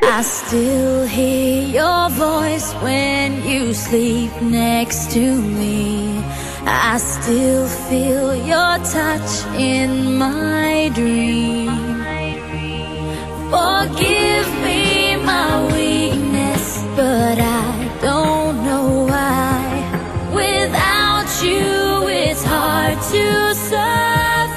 I still hear your voice when you sleep next to me. I still feel your touch in my dream. Forgive me my weakness, but I don't know why. Without you, it's hard to survive.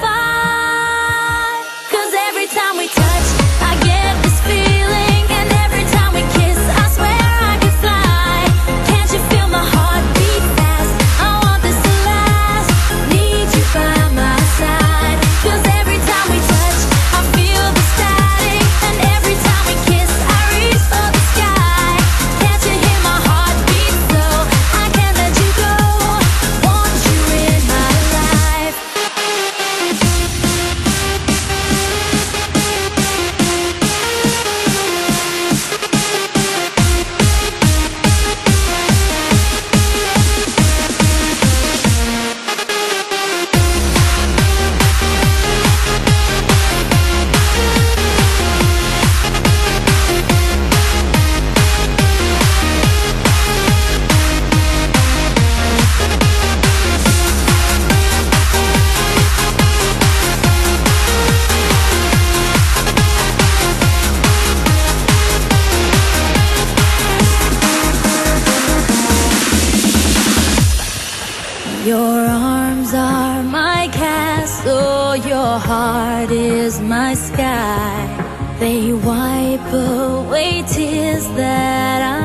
'Cause every time we touch, I get this feeling, and every time we kiss, I swear I could fly. Can't you feel my heart beat fast? I want this to last. Need you by my side. 'Cause every time we touch, I feel the static, and every time we kiss, I reach for the sky. Can't you hear my heart beat slow? I can't let you go. Want you in my life. Your arms are my castle, your heart is my sky. They wipe away tears that I